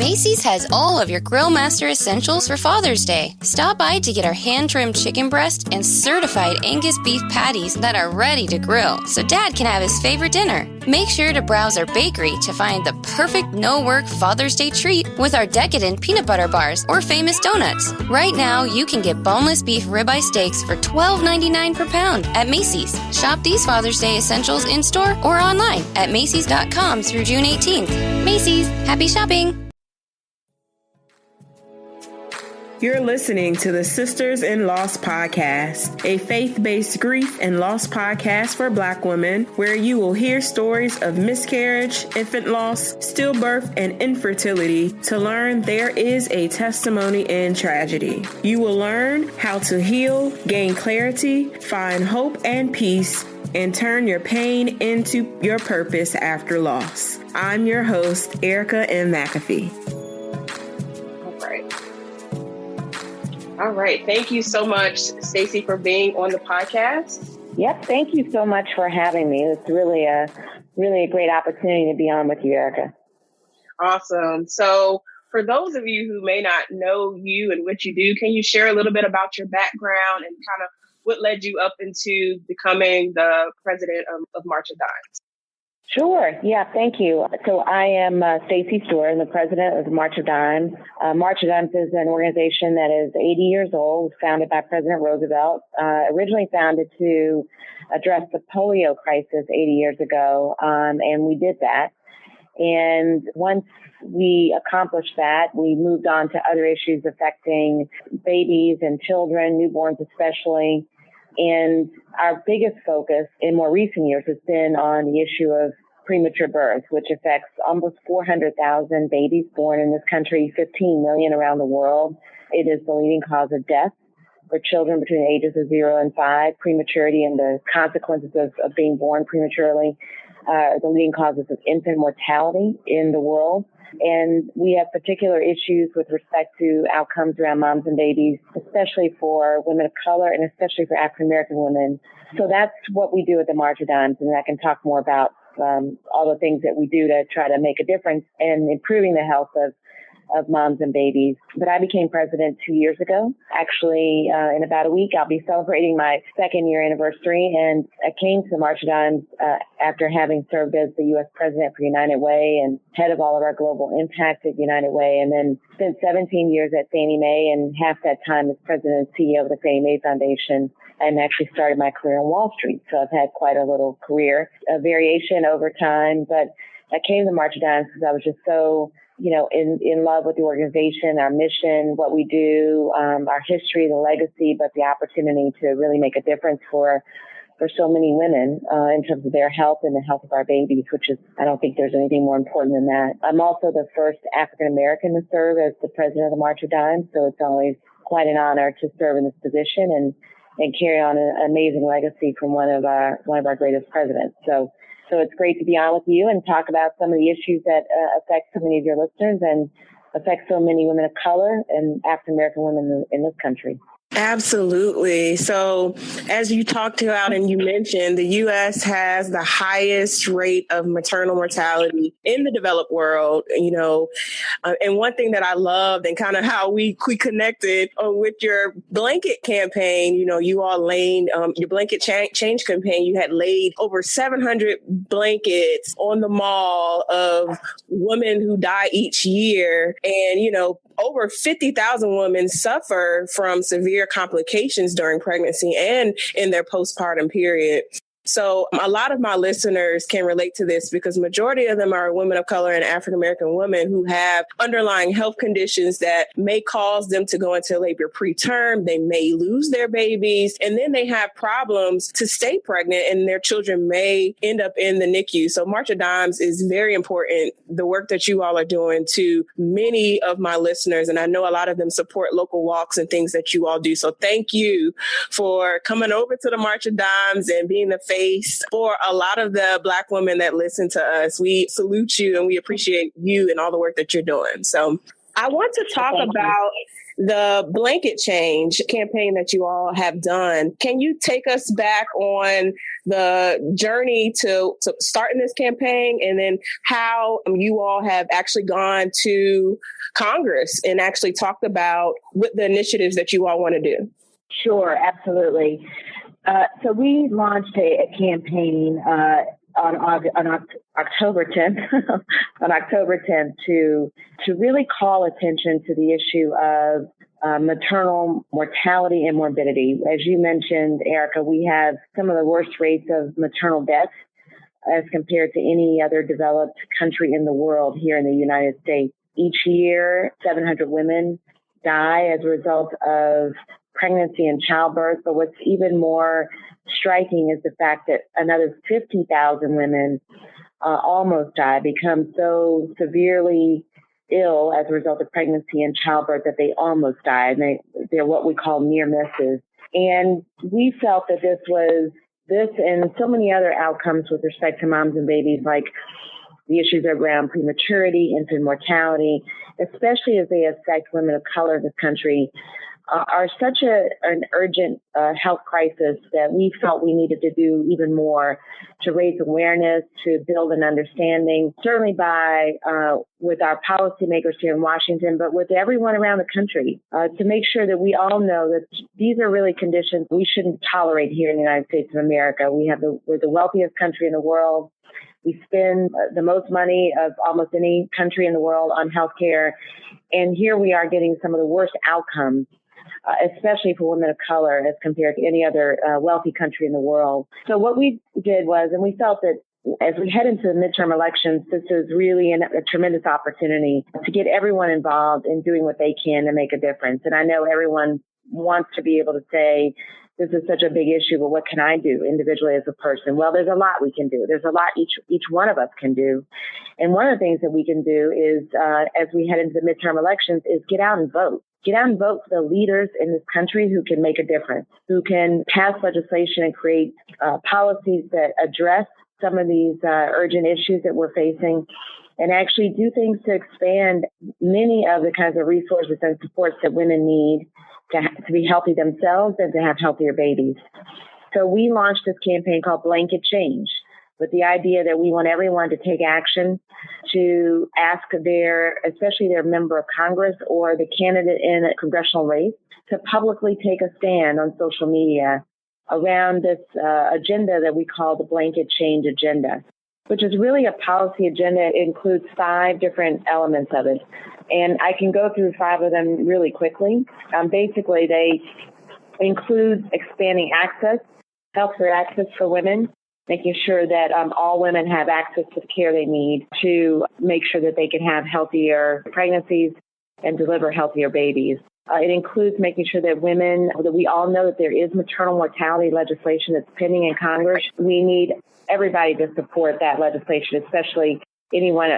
Macy's has all of your Grill Master essentials for Father's Day. Stop by to get our hand-trimmed chicken breast and certified Angus beef patties that are ready to grill, so Dad can have his favorite dinner. Make sure to browse our bakery to find the perfect no-work Father's Day treat with our decadent peanut butter bars or famous donuts. Right now, you can get boneless beef ribeye steaks for $12.99 per pound at Macy's. Shop these Father's Day essentials in-store or online at Macys.com through June 18th. Macy's, happy shopping! You're listening to the Sisters in Loss podcast, a faith-based grief and loss podcast for Black women, where you will hear stories of miscarriage, infant loss, stillbirth, and infertility to learn there is a testimony in tragedy. You will learn how to heal, gain clarity, find hope and peace, and turn your pain into your purpose after loss. I'm your host, Erica M. McAfee. All right. Thank you so much, Stacey, for being on the podcast. Yep. Thank you so much for having me. It's really a great opportunity to be on with you, Erica. Awesome. So for those of you who may not know you and what you do, can you share a little bit about your background and kind of what led you up into becoming the president of March of Dimes? Sure. Yeah, thank you. So I am Stacey Stewart. I'm the president of the March of Dimes. March of Dimes is an organization that is 80 years old, founded by President Roosevelt, originally founded to address the polio crisis 80 years ago, and we did that. And once we accomplished that, we moved on to other issues affecting babies and children, newborns especially. And our biggest focus in more recent years has been on the issue of premature birth, which affects almost 400,000 babies born in this country, 15 million around the world. It is the leading cause of death for children between the ages of 0 and 5. Prematurity and the consequences of being born prematurely are the leading causes of infant mortality in the world. And we have particular issues with respect to outcomes around moms and babies, especially for women of color and especially for African American women. So that's what we do at the March of Dimes, and I can talk more about all the things that we do to try to make a difference in improving the health of moms and babies. But I became president 2 years ago. Actually, in about a week, I'll be celebrating my second year anniversary. And I came to the March of Dimes after having served as the U.S. president for United Way and head of all of our global impact at United Way, and then spent 17 years at Fannie Mae and half that time as president and CEO of the Fannie Mae Foundation. And actually started my career on Wall Street. So I've had quite a little career, a variation over time. But I came to March of Dimes because I was just so in love with the organization, our mission, what we do, our history, the legacy, but the opportunity to really make a difference for so many women in terms of their health and the health of our babies, which is, I don't think there's anything more important than that. I'm also the first African American to serve as the president of the March of Dimes, so it's always quite an honor to serve in this position and carry on an amazing legacy from one of our greatest presidents. So it's great to be on with you and talk about some of the issues that affect so many of your listeners and affect so many women of color and African American women in this country. Absolutely. So as you talked about and you mentioned, the U.S. has the highest rate of maternal mortality in the developed world, and one thing that I loved and kind of how we connected with your blanket campaign, you all laid your blanket change campaign. You had laid over 700 blankets on the mall of women who die each year. And, over 50,000 women suffer from severe complications during pregnancy and in their postpartum period. So a lot of my listeners can relate to this because majority of them are women of color and African American women who have underlying health conditions that may cause them to go into labor preterm. They may lose their babies, and then they have problems to stay pregnant, and their children may end up in the NICU. So March of Dimes is very important. The work that you all are doing to many of my listeners, and I know a lot of them support local walks and things that you all do. So thank you for coming over to the March of Dimes and being the face for a lot of the Black women that listen to us. We salute you and we appreciate you and all the work that you're doing. So I want to talk about the blanket change campaign that you all have done. Can you take us back on the journey to starting this campaign, and then how you all have actually gone to Congress and actually talked about what the initiatives that you all want to do? Sure, absolutely. So we launched a campaign on October 10th, on October 10th to really call attention to the issue of maternal mortality and morbidity. As you mentioned, Erica, we have some of the worst rates of maternal deaths as compared to any other developed country in the world here in the United States. Each year, 700 women die as a result of pregnancy and childbirth. But what's even more striking is the fact that another 50,000 women almost die, become so severely ill as a result of pregnancy and childbirth that they almost die. And they're what we call near misses. And we felt that this and so many other outcomes with respect to moms and babies, like the issues around prematurity, infant mortality, especially as they affect women of color in this country, are such an urgent health crisis that we felt we needed to do even more to raise awareness, to build an understanding, certainly with our policymakers here in Washington, but with everyone around the country, to make sure that we all know that these are really conditions we shouldn't tolerate here in the United States of America. We're the wealthiest country in the world. We spend the most money of almost any country in the world on healthcare. And here we are getting some of the worst outcomes, especially for women of color as compared to any other wealthy country in the world. So what we did was, and we felt that as we head into the midterm elections, this is really a tremendous opportunity to get everyone involved in doing what they can to make a difference. And I know everyone wants to be able to say, this is such a big issue, but what can I do individually as a person? Well, there's a lot we can do. There's a lot each one of us can do. And one of the things that we can do is, as we head into the midterm elections, is get out and vote. Get out and vote for the leaders in this country who can make a difference, who can pass legislation and create policies that address some of these urgent issues that we're facing, and actually do things to expand many of the kinds of resources and supports that women need to be healthy themselves and to have healthier babies. So we launched this campaign called Blanket Change, with the idea that we want everyone to take action to ask especially their member of Congress or the candidate in a congressional race, to publicly take a stand on social media around this agenda that we call the Blanket Change Agenda, which is really a policy agenda. It includes 5 different elements of it. And I can go through 5 of them really quickly. Basically, they include expanding healthcare access for women, making sure that all women have access to the care they need to make sure that they can have healthier pregnancies and deliver healthier babies. It includes making sure that we all know that there is maternal mortality legislation that's pending in Congress. We need everybody to support that legislation, especially anyone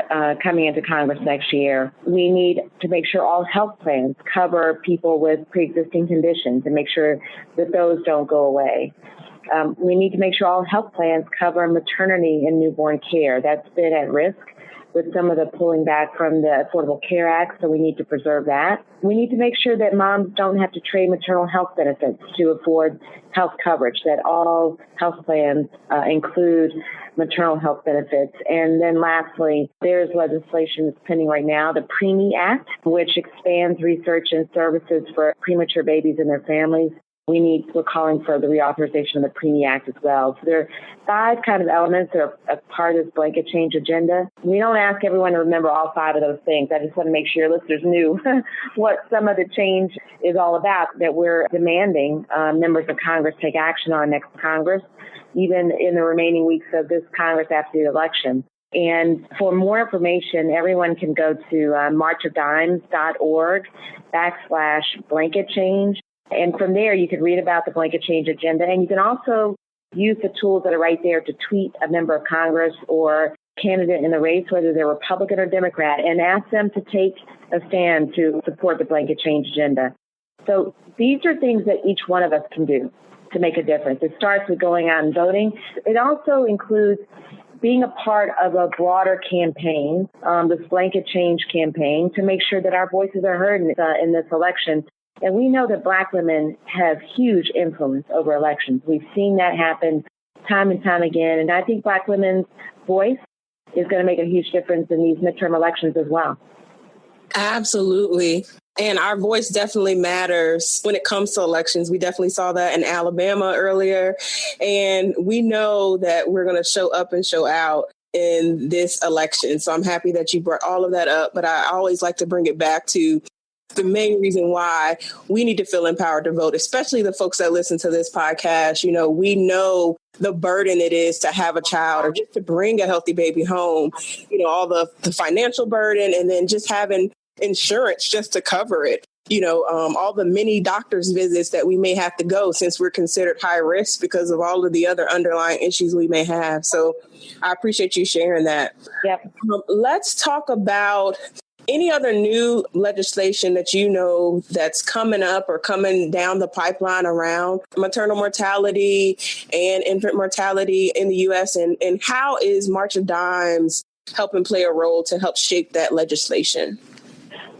coming into Congress next year. We need to make sure all health plans cover people with pre-existing conditions and make sure that those don't go away. We need to make sure all health plans cover maternity and newborn care. That's been at risk with some of the pulling back from the Affordable Care Act, so we need to preserve that. We need to make sure that moms don't have to trade maternal health benefits to afford health coverage, that all health plans include maternal health benefits. And then lastly, there's legislation that's pending right now, the Preemie Act, which expands research and services for premature babies and their families. We're calling for the reauthorization of the Preemie Act as well. So there are 5 kind of elements that are a part of this Blanket Change agenda. We don't ask everyone to remember all 5 of those things. I just want to make sure your listeners knew what some of the change is all about that we're demanding members of Congress take action on next Congress, even in the remaining weeks of this Congress after the election. And for more information, everyone can go to marchofdimes.org/blanket change. And from there, you can read about the Blanket Change agenda. And you can also use the tools that are right there to tweet a member of Congress or candidate in the race, whether they're Republican or Democrat, and ask them to take a stand to support the Blanket Change agenda. So these are things that each one of us can do to make a difference. It starts with going out and voting. It also includes being a part of a broader campaign, this Blanket Change campaign, to make sure that our voices are heard in this election. And we know that Black women have huge influence over elections. We've seen that happen time and time again. And I think Black women's voice is going to make a huge difference in these midterm elections as well. Absolutely. And our voice definitely matters when it comes to elections. We definitely saw that in Alabama earlier. And we know that we're going to show up and show out in this election. So I'm happy that you brought all of that up. But I always like to bring it back to the main reason why we need to feel empowered to vote, especially the folks that listen to this podcast. You know, we know the burden it is to have a child or just to bring a healthy baby home, you know, all the financial burden and then just having insurance just to cover it. You know, all the many doctor's visits that we may have to go since we're considered high risk because of all of the other underlying issues we may have. So I appreciate you sharing that. Yep. Let's talk about any other new legislation that you know that's coming up or coming down the pipeline around maternal mortality and infant mortality in the U.S. And how is March of Dimes helping play a role to help shape that legislation?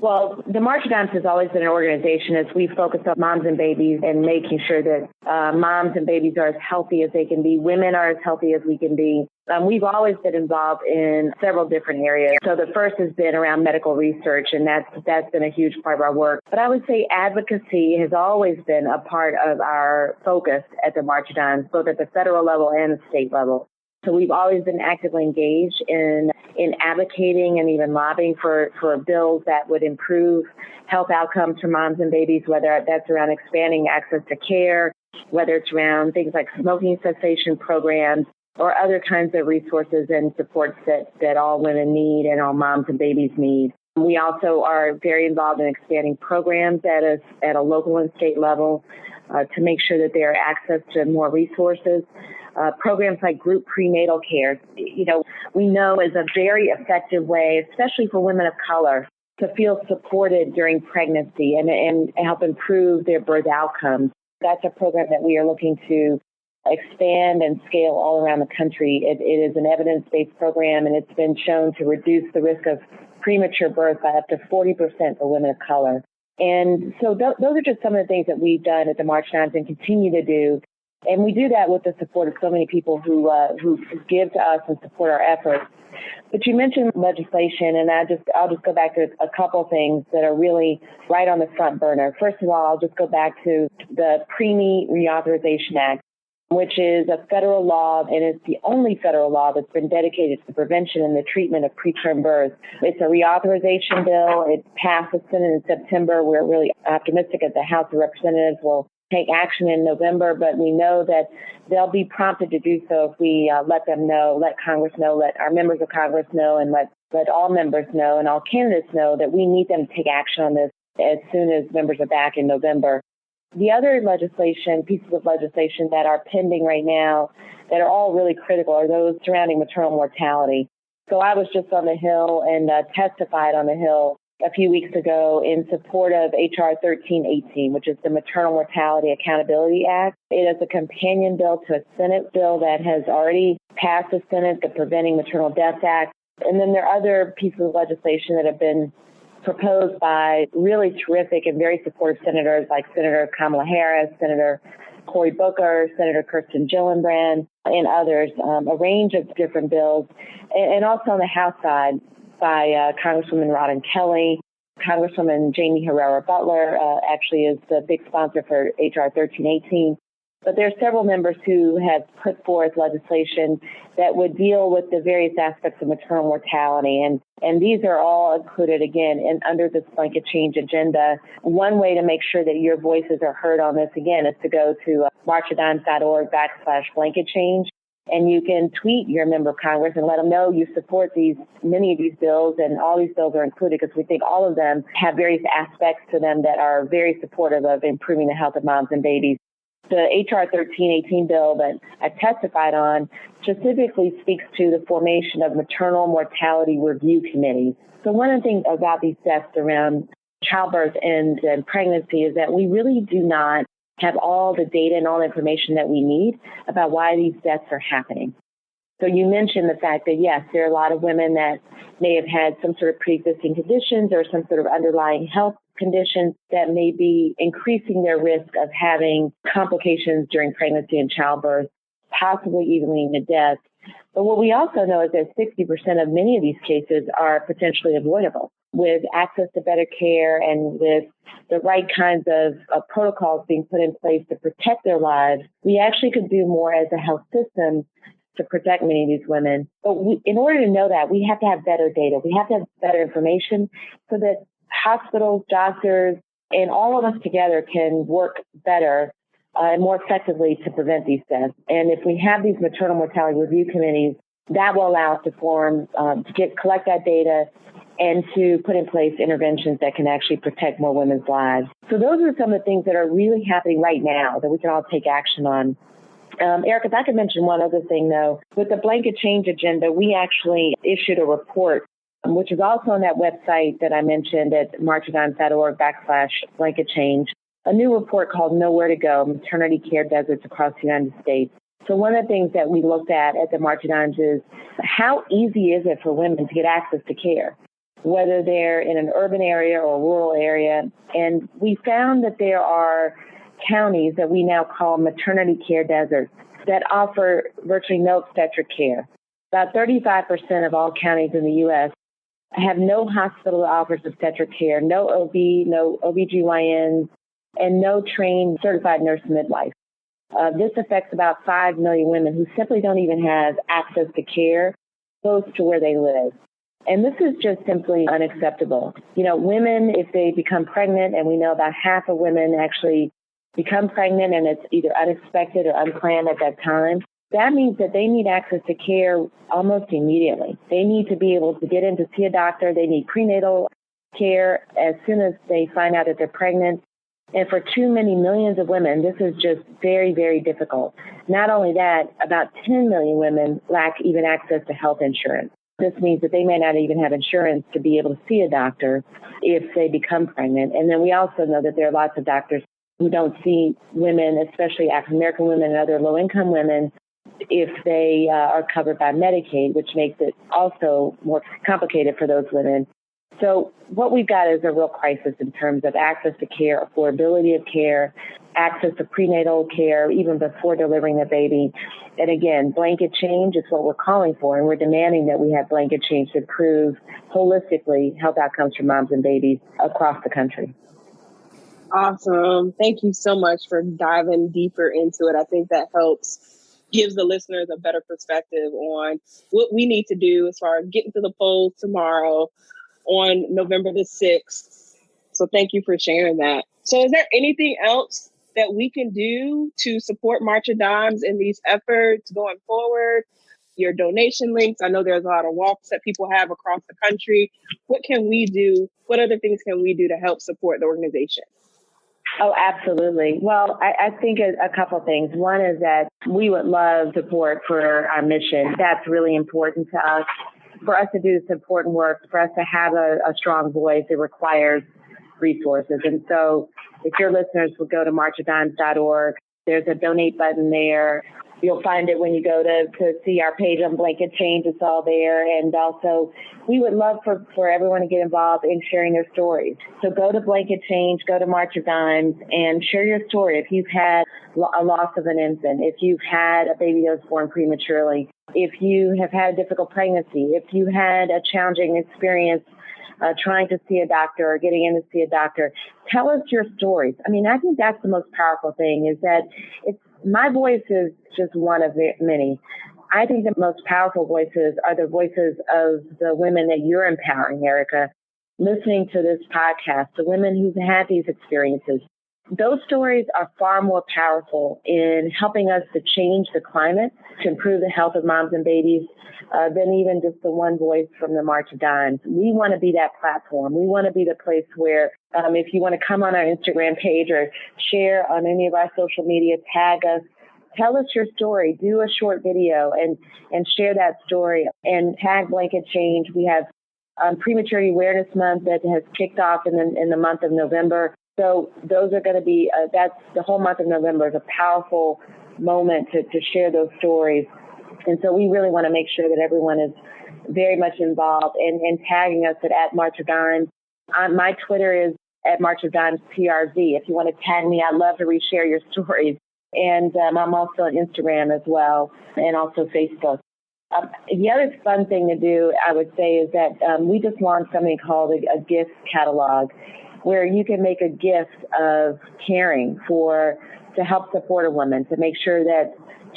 Well, the March of Dimes has always been an organization as we focus on moms and babies and making sure that moms and babies are as healthy as they can be. Women are as healthy as we can be. We've always been involved in several different areas. So the first has been around medical research, and that's been a huge part of our work. But I would say advocacy has always been a part of our focus at the March of Dimes, both at the federal level and the state level. So we've always been actively engaged in advocating and even lobbying for bills that would improve health outcomes for moms and babies, whether that's around expanding access to care, whether it's around things like smoking cessation programs or other kinds of resources and supports that all women need and all moms and babies need. We also are very involved in expanding programs at a local and state level to make sure that there are access to more resources. Programs like group prenatal care, you know, we know is a very effective way, especially for women of color, to feel supported during pregnancy and help improve their birth outcomes. That's a program that we are looking to expand and scale all around the country. It is an evidence-based program, and it's been shown to reduce the risk of premature birth by up to 40% for women of color. And so those are just some of the things that we've done at the March Dimes and continue to do. And we do that with the support of so many people who give to us and support our efforts. But you mentioned legislation, and I'll just go back to a couple things that are really right on the front burner. First of all, I'll just go back to the Preemie Reauthorization Act, which is a federal law, and it's the only federal law that's been dedicated to the prevention and the treatment of preterm birth. It's a reauthorization bill. It passed the Senate in September. We're really optimistic that the House of Representatives will take action in November, but we know that they'll be prompted to do so if we let them know, let Congress know, let our members of Congress know, and let all members know and all candidates know that we need them to take action on this as soon as members are back in November. The other pieces of legislation that are pending right now that are all really critical are those surrounding maternal mortality. So I was just on the Hill and testified on the Hill a few weeks ago in support of H.R. 1318, which is the Maternal Mortality Accountability Act. It is a companion bill to a Senate bill that has already passed the Senate, the Preventing Maternal Deaths Act. And then there are other pieces of legislation that have been proposed by really terrific and very supportive senators like Senator Kamala Harris, Senator Cory Booker, Senator Kirsten Gillibrand, and others, a range of different bills. And also on the House side, by Congresswoman Rodham Kelly. Congresswoman Jamie Herrera Butler actually is the big sponsor for H.R. 1318. But there are several members who have put forth legislation that would deal with the various aspects of maternal mortality. And these are all included, again, under this blanket change agenda. One way to make sure that your voices are heard on this, again, is to go to marchofdimes.org/blanket change. And you can tweet your member of Congress and let them know you support many of these bills, and all these bills are included because we think all of them have various aspects to them that are very supportive of improving the health of moms and babies. The H.R. 1318 bill that I testified on specifically speaks to the formation of maternal mortality review committees. So one of the things about these deaths around childbirth and pregnancy is that we really do not have all the data and all the information that we need about why these deaths are happening. So you mentioned the fact that, yes, there are a lot of women that may have had some sort of pre-existing conditions or some sort of underlying health conditions that may be increasing their risk of having complications during pregnancy and childbirth, possibly even leading to death. But what we also know is that 60% of many of these cases are potentially avoidable. With access to better care and with the right kinds of protocols being put in place to protect their lives, we actually could do more as a health system to protect many of these women. But in order to know that, we have to have better data. We have to have better information so that hospitals, doctors, and all of us together can work better and more effectively to prevent these deaths. And if we have these maternal mortality review committees, that will allow us to collect that data and to put in place interventions that can actually protect more women's lives. So those are some of the things that are really happening right now that we can all take action on. Eric, if I could mention one other thing, though, with the blanket change agenda, we actually issued a report, which is also on that website that I mentioned at marchadimes.org/blanket change, a new report called Nowhere to Go, Maternity Care Deserts Across the United States. So one of the things that we looked at the March of Dimes is how easy is it for women to get access to care, whether they're in an urban area or a rural area. And we found that there are counties that we now call maternity care deserts that offer virtually no obstetric care. About 35% of all counties in the U.S. have no hospital that offers obstetric care, no OB, no OBGYNs, and no trained certified nurse midwife. This affects about 5 million women who simply don't even have access to care close to where they live. And this is just simply unacceptable. You know, women, if they become pregnant, and we know about half of women actually become pregnant and it's either unexpected or unplanned at that time, that means that they need access to care almost immediately. They need to be able to get in to see a doctor. They need prenatal care as soon as they find out that they're pregnant. And for too many millions of women, this is just very, very difficult. Not only that, about 10 million women lack even access to health insurance. This means that they may not even have insurance to be able to see a doctor if they become pregnant. And then we also know that there are lots of doctors who don't see women, especially African-American women and other low-income women, if they are covered by Medicaid, which makes it also more complicated for those women. So what we've got is a real crisis in terms of access to care, affordability of care, access to prenatal care, even before delivering the baby. And again, blanket change is what we're calling for, and we're demanding that we have blanket change to improve holistically health outcomes for moms and babies across the country. Awesome. Thank you so much for diving deeper into it. I think that gives the listeners a better perspective on what we need to do as far as getting to the polls tomorrow on November the 6th. So thank you for sharing that. So is there anything else that we can do to support March of Dimes in these efforts going forward? Your donation links. I know there's a lot of walks that people have across the country. What can we do? What other things can we do to help support the organization? Oh, absolutely. Well, I think a couple of things. One is that we would love support for our mission. That's really important to us. For us to do this important work, for us to have a strong voice, it requires resources. And so if your listeners will go to marchofdimes.org, there's a donate button there. You'll find it when you go to see our page on Blanket Change. It's all there. And also, we would love for everyone to get involved in sharing their stories. So go to Blanket Change, go to March of Dimes, and share your story. If you've had a loss of an infant, if you've had a baby that was born prematurely, if you have had a difficult pregnancy, if you had a challenging experience trying to see a doctor or getting in to see a doctor, tell us your stories. I mean, I think that's the most powerful thing is that my voice is just one of many. I think the most powerful voices are the voices of the women that you're empowering, Erica, listening to this podcast, the women who've had these experiences. Those stories are far more powerful in helping us to change the climate, to improve the health of moms and babies, than even just the one voice from the March of Dimes. We want to be that platform. We want to be the place where if you want to come on our Instagram page or share on any of our social media, tag us, tell us your story, do a short video and share that story and tag Blanket Change. We have Prematurity Awareness Month that has kicked off in the month of November. So those are going to be, that's the whole month of November is a powerful moment to share those stories. And so we really want to make sure that everyone is very much involved and tagging us at March of Dimes. My Twitter is at March of Dimes PRV. If you want to tag me, I'd love to reshare your stories. And I'm also on Instagram as well, and also Facebook. The other fun thing to do, I would say, is that we just launched something called a gift catalog, where you can make a gift of caring to help support a woman, to make sure that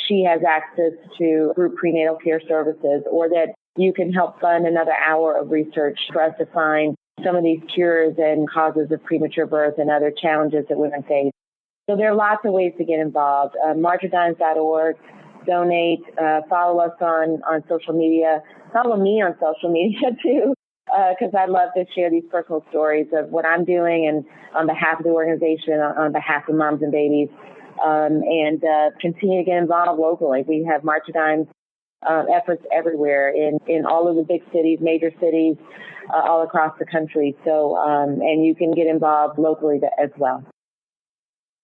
she has access to group prenatal care services, or that you can help fund another hour of research for us to find some of these cures and causes of premature birth and other challenges that women face. So there are lots of ways to get involved. marchofdimes.org, donate, follow us on social media. Follow me on social media too, because I love to share these personal stories of what I'm doing and on behalf of the organization, on behalf of moms and babies, and continue to get involved locally. We have March of Dimes efforts everywhere in all of the big cities, major cities, all across the country. So, and you can get involved locally as well.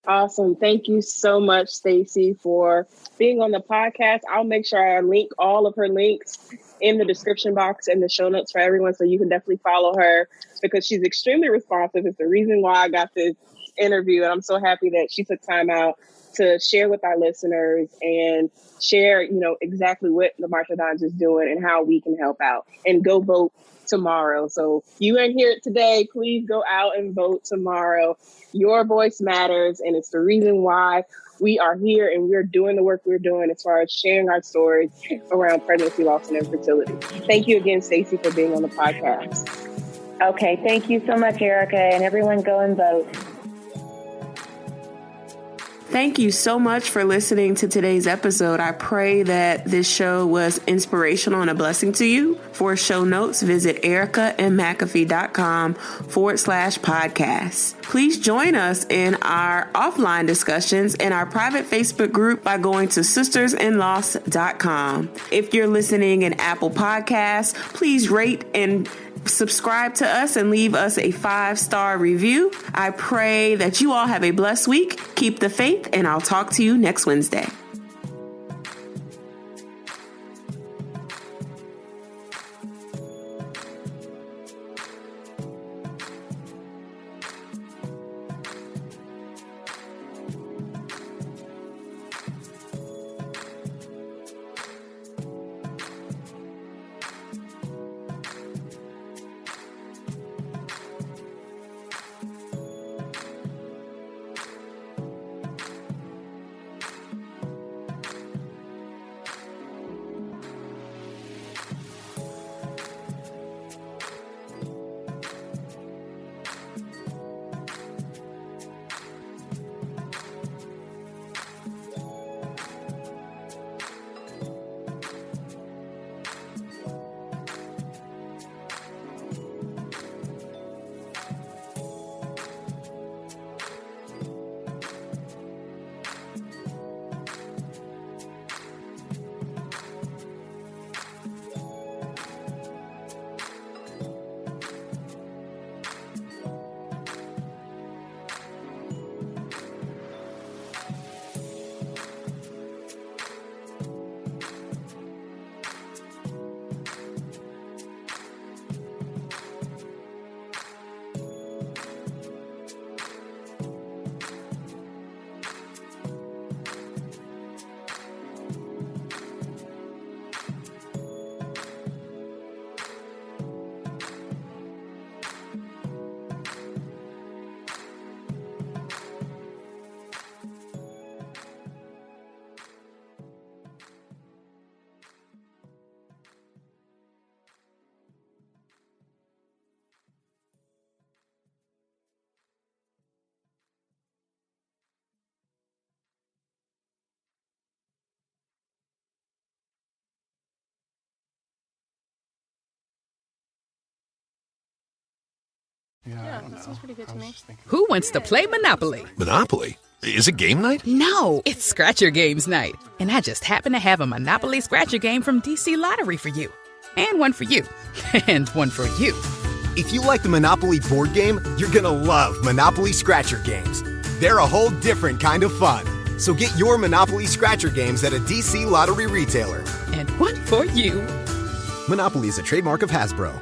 Awesome. Thank you so much, Stacey, for being on the podcast. I'll make sure I link all of her links in the description box and the show notes for everyone, so you can definitely follow her because she's extremely responsive. It's the reason why I got this interview, and I'm so happy that she took time out to share with our listeners and share, exactly what the March of Dimes is doing and how we can help out. And go vote tomorrow. So you ain't hear it today, please go out and vote tomorrow. Your voice matters, and it's the reason why we are here and we're doing the work we're doing as far as sharing our stories around pregnancy loss and infertility. Thank you again, Stacey, for being on the podcast. Okay, thank you so much, Erica, and everyone go and vote. Thank you so much for listening to today's episode. I pray that this show was inspirational and a blessing to you. For show notes, visit ericamcafee.com/podcast. Please join us in our offline discussions in our private Facebook group by going to sistersinloss.com. If you're listening in Apple Podcasts, please rate and subscribe to us and leave us a 5-star review. I pray that you all have a blessed week. Keep the faith, and I'll talk to you next Wednesday. Yeah, that sounds pretty good to me. Who wants to play Monopoly? Monopoly? Is it game night? No, it's Scratcher Games night. And I just happen to have a Monopoly Scratcher game from DC Lottery for you. And one for you. And one for you. If you like the Monopoly board game, you're gonna love Monopoly Scratcher Games. They're a whole different kind of fun. So get your Monopoly Scratcher Games at a DC Lottery retailer. And one for you. Monopoly is a trademark of Hasbro.